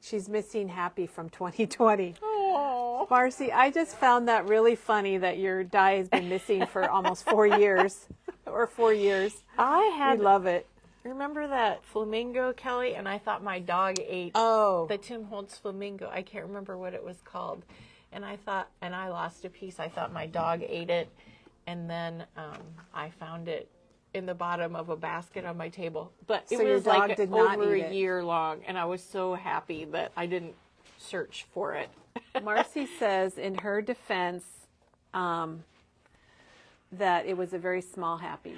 She's missing Happy from 2020. Oh, Marcy, I just found that really funny that your die has been missing for almost 4 years, or 4 years. We love it. Remember that flamingo, Kelly? And I thought my dog ate the Tim Holtz flamingo. I can't remember what it was called. And I lost a piece. I thought my dog ate it. And then I found it in the bottom of a basket on my table. But it was like over a year long. And I was so happy that I didn't search for it. Marcy says in her defense that it was a very small Happy.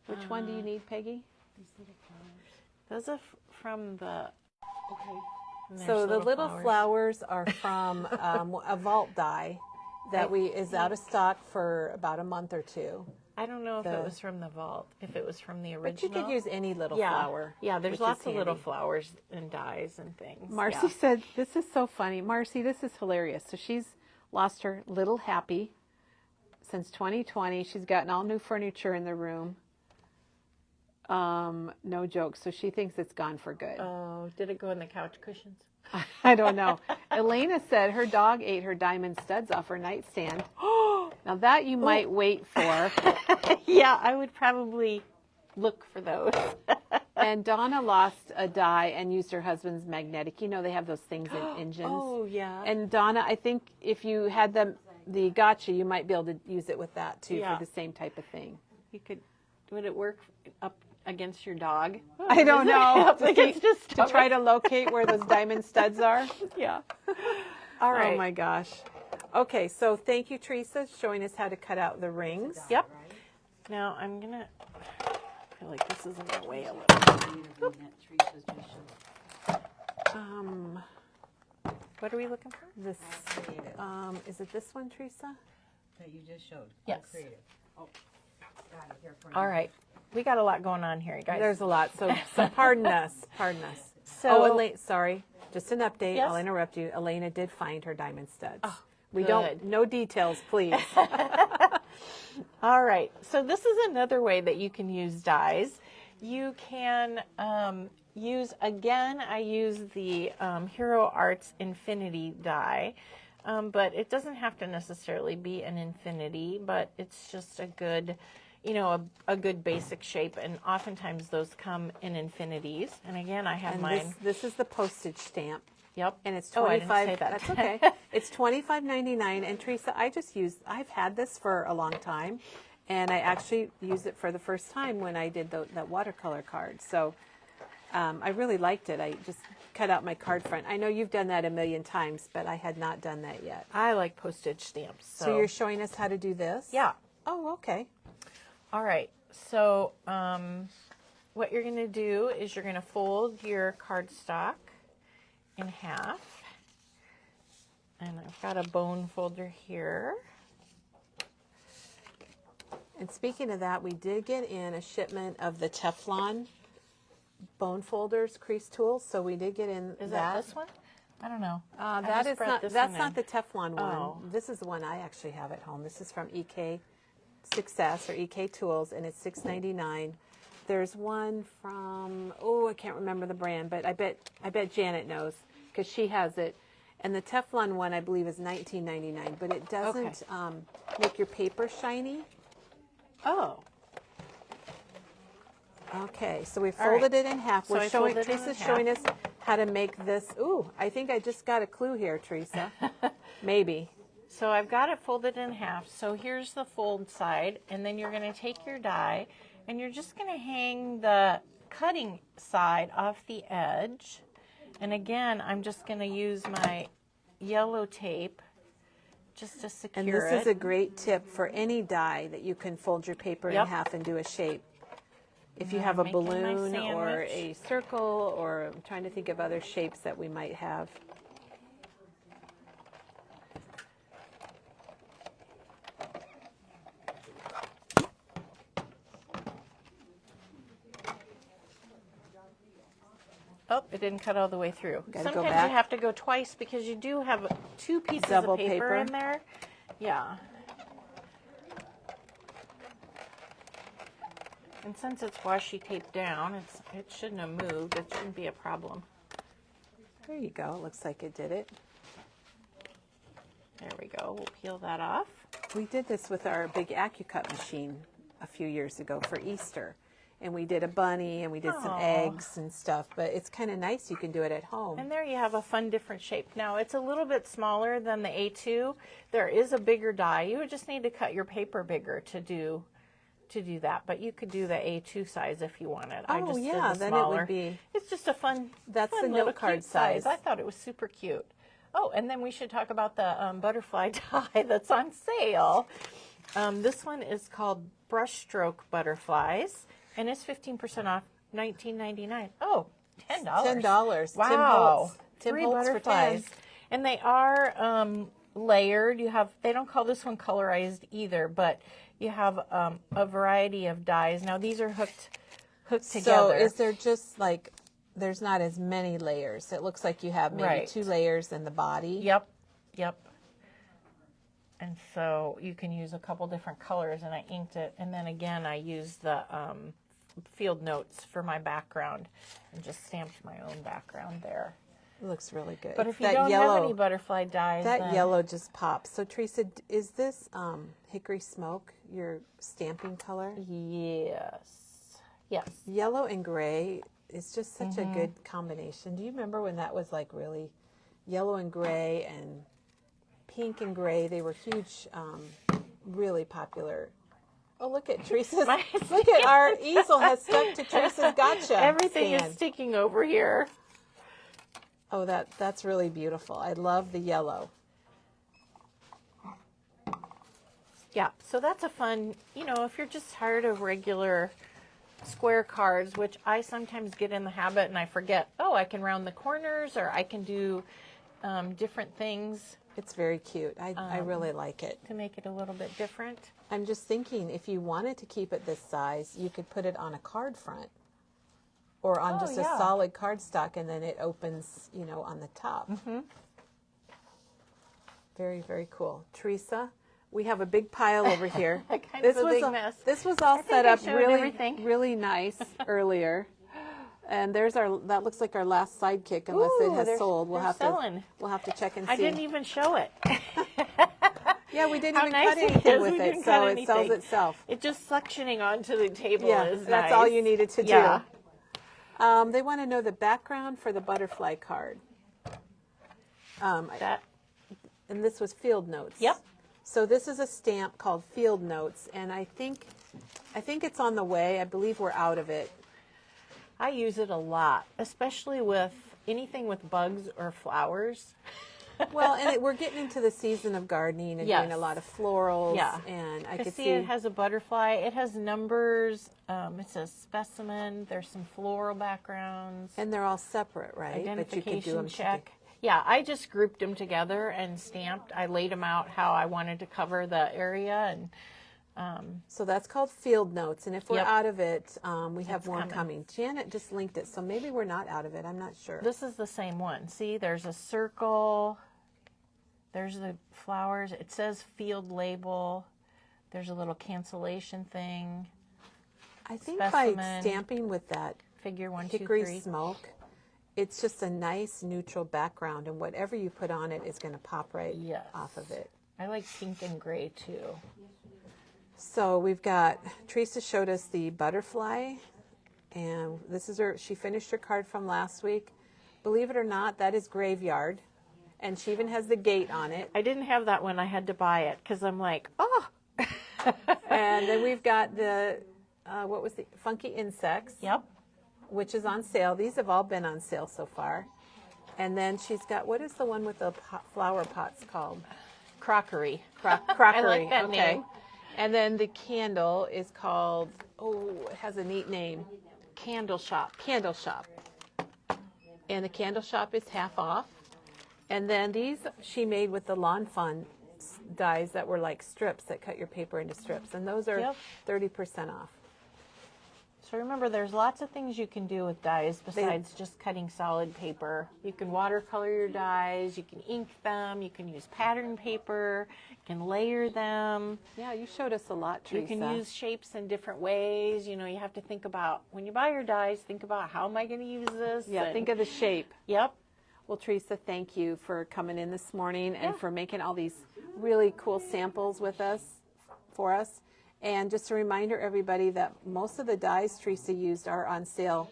Which one do you need, Peggy? Those are from the... Okay. So the little flowers are from a vault die that is out of stock for about a month or two. I don't know if it was from the vault, if it was from the original. But you could use any little flower. Yeah, there's lots of little flowers and dyes and things. Marcy said, this is so funny. Marcy, this is hilarious. So she's lost her little Happy since 2020. She's gotten all new furniture in the room. No joke. So she thinks it's gone for good. Oh, did it go in the couch cushions? I don't know. Elena said her dog ate her diamond studs off her nightstand. Now that you might wait for. Yeah, I would probably look for those. And Donna lost a die and used her husband's magnetic. They have those things in engines. Oh, yeah. And Donna, I think if you had the gotcha, you might be able to use it with that too for the same type of thing. Would it work up against your dog? I don't know. To try to locate where those diamond studs are. Yeah. All right. Oh my gosh. Okay, so thank you, Teresa, showing us how to cut out the rings. Yep. Now I'm gonna. I feel like this is in the way a little. What are we looking for? This. Is it this one, Teresa? That you just showed. Yes. Creative. Oh, got it here for you. All right. We got a lot going on here, guys. There's a lot, so pardon us. Pardon us. So, sorry, just an update. Yes? I'll interrupt you. Elena did find her diamond studs. Oh, we good. no details, please. All right. So this is another way that you can use dyes. You can use, again, I use the Hero Arts Infinity die, but it doesn't have to necessarily be an infinity, but it's just a good, a good basic shape, and oftentimes those come in infinities. And again, I have mine. This is the postage stamp. Yep. And it's Oh, I didn't say $25. that. That's okay. It's $25.99. And Teresa, I've had this for a long time, and I actually used it for the first time when I did that watercolor card. So I really liked it. I just cut out my card front. I know you've done that a million times, but I had not done that yet. I like postage stamps. So you're showing us how to do this? Yeah. Oh, okay. All right. So what you're going to do is you're going to fold your cardstock in half. And I've got a bone folder here. And speaking of that, we did get in a shipment of the Teflon bone folders, crease tools. So we did get in Is that this one? I don't know. That's not the Teflon one. Oh. This is the one I actually have at home. This is from EK Success or EK Tools, and it's $6.99. There's one from I can't remember the brand, but I bet Janet knows because she has it. And the Teflon one I believe is $19.99, but it doesn't make your paper shiny. Oh. Okay, so we folded it in half. So Teresa's showing us how to make this. Ooh, I think I just got a clue here, Teresa. Maybe. So I've got it folded in half. So here's the fold side, and then you're going to take your die And you're just going to hang the cutting side off the edge. And again, I'm just going to use my yellow tape just to secure And it. this is a great tip for any die that you can fold your paper in half and do a shape. If you have a making my balloon or sandwich. a circle, or I'm trying to think of other shapes that we might have. Oh, it didn't cut all the way through. Gotta go Sometimes back. you have to go twice because you do have 2 pieces Double of paper paper. in there. Yeah. And since it's washi taped down, it shouldn't have moved. It shouldn't be a problem. There you go. It looks like it did it. There we go. We'll peel that off. We did this with our big AccuCut machine a few years ago for Easter. And we did a bunny and we did some Aw. eggs and stuff. But it's kind of nice. You can do it at home. And there you have a fun different shape. Now it's a little bit smaller than the A2. There is a bigger die. You would just need to cut your paper bigger to do that. But you could do the A2 size if you wanted. I just did the then smaller. it would be. It's just a fun. That's fun the little note card cute size. size. I thought it was super cute. Oh, and then we should talk about the butterfly die that's on sale. This one is called Brushstroke Butterflies, and it's 15% off, $19.99. Oh, $10. $10. Wow. Tim Holtz. Tim 3 Holtz for butterflies. 10. And they are layered. They don't call this one colorized either, but you have a variety of dies. Now these are hooked together. So is there just like, there's not as many layers. It looks like you have maybe Right. 2 layers in the body. Yep. And so you can use a couple different colors, and I inked it. And then again, I used the field notes for my background and just stamped my own background there. It looks really good. But if you That don't yellow, have any butterfly dies, that then yellow just pops. So Teresa, is this hickory smoke your stamping color? Yes. Yellow and gray is just such Mm-hmm. a good combination. Do you remember when that was like really yellow and gray and pink and gray? They were huge, really popular. Oh, look at Teresa's. Look at our easel has stuck to Teresa's gotcha. Everything stand. is sticking over here. Oh, that's really beautiful. I love the yellow. Yeah, so that's a fun, if you're just tired of regular square cards, which I sometimes get in the habit and I forget, I can round the corners or I can do different things It's very cute. I really like it. to make it a little bit different. I'm just thinking, if you wanted to keep it this size, you could put it on a card front or on just a yeah. solid cardstock, and then it opens, on the top. Mm-hmm. Very, very cool. Teresa, we have a big pile over here. Kind of a big mess. This was all think set I up showed really, everything. really nice earlier. And that looks like our last sidekick, unless Ooh, it has they're- sold. they're selling. We'll have to check and see. I didn't even show it. Yeah, we didn't How even nice cut it anything is. with We it, didn't so cut it sells anything. itself. It just suctioning onto the table Yeah, is that's nice. all you needed to do. Yeah. They want to know the background for the butterfly card. That, And this was Field Notes. Yep. So this is a stamp called Field Notes, and I think it's on the way. I believe we're out of it. I use it a lot, especially with anything with bugs or flowers. Well, and we're getting into the season of gardening and doing Yes. a lot of florals. Yeah. And I To could see it has a butterfly. It has numbers. It says specimen. There's some floral backgrounds. and they're all separate, right? But you could do Identification them check. Yeah, I just grouped them together and stamped. I laid them out how I wanted to cover the area, and So that's called Field Notes. And if we're Yep. out of it, we have It's more coming. coming. Janet just linked it, so maybe we're not out of it. I'm not sure. this is the same one. See, there's a circle. There's the flowers. It says field label. There's a little cancellation thing. I think by specimen. stamping with that Figure 1, 2, hickory 3. smoke, it's just a nice neutral background, and whatever you put on it is going to pop right Yes. off of it. I like pink and gray too. So we've got, Teresa showed us the butterfly, and this is she finished her card from last week. Believe it or not, that is Graveyard, and she even has the gate on it. I didn't have that one. I had to buy it because I'm like, oh. And then we've got the what was the Funky Insects, Yep. which is on sale. These have all been on sale so far. And then she's got, what is the one with the flower pots called? Crockery. Crockery. I like that okay. name. And then the candle is called, it has a neat name. Candle Shop. Candle Shop. And the Candle Shop is half off. And then these she made with the Lawn Fun dies that were like strips that cut your paper into strips. And those are 30% off. So remember, there's lots of things you can do with dyes besides just cutting solid paper. You can watercolor your dyes, you can ink them, you can use pattern paper, you can layer them. Yeah, you showed us a lot, Teresa. You can use shapes in different ways. You know, you have to think about, when you buy your dyes, think about, how am I going to use this? Yeah, think of the shape. Yep. Well, Teresa, thank you for coming in this morning and for making all these really cool samples with us, for us. And just a reminder, everybody, that most of the dyes Teresa used are on sale.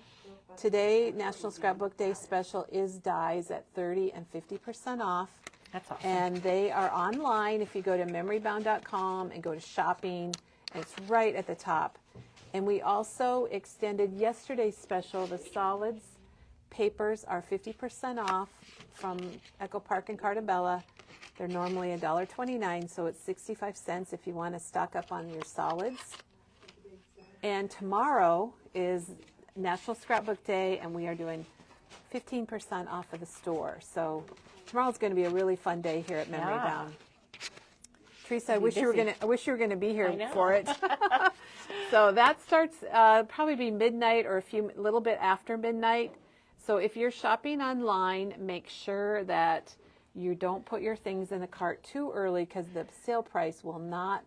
Today, National Scrapbook Day special is dyes at 30 and 50% off. That's awesome. And they are online if you go to memorybound.com and go to shopping. And it's right at the top. And we also extended yesterday's special. The solids papers are 50% off from Echo Park and Cartabella. They're normally $1.29, so it's 65 cents if you want to stock up on your solids. And tomorrow is National Scrapbook Day, and we are doing 15% off of the store. So tomorrow's going to be a really fun day here at Memory Bound. Teresa, I wish you were going to be here for it. So that starts probably be midnight or a little bit after midnight. So if you're shopping online, make sure that you don't put your things in the cart too early, because the sale price will not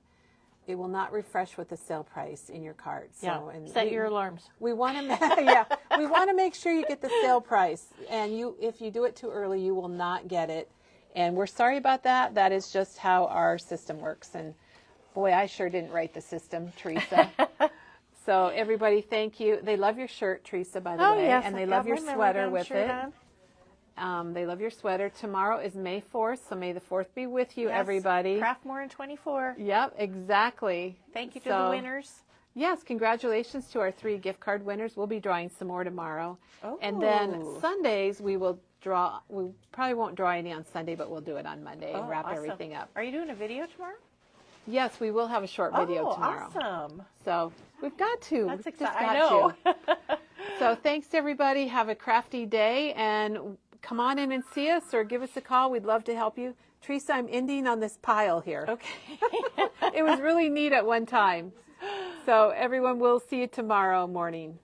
refresh with the sale price in your cart. So, and set your alarms. We want to, we want to make sure you get the sale price. And if you do it too early, you will not get it. And we're sorry about that. That is just how our system works. And boy, I sure didn't write the system, Teresa. So everybody, thank you. They love your shirt, Teresa, by the way. Yes, and they love your sweater with it. On. They love your sweater. Tomorrow is May 4th, so May the 4th be with you, everybody. Craftmore in 24. Yep, exactly. Thank you to the winners. Yes, congratulations to our 3 gift card winners. We'll be drawing some more tomorrow. Oh. And then Sundays, we will draw. We probably won't draw any on Sunday, but we'll do it on Monday and wrap everything up. Are you doing a video tomorrow? Yes, we will have a short video tomorrow. Awesome. So we've got to. That's We've exciting. just I got know. to. So thanks, everybody. Have a crafty day, and come on in and see us or give us a call. We'd love to help you. Teresa, I'm ending on this pile here. Okay. It was really neat at one time. So everyone, we'll see you tomorrow morning.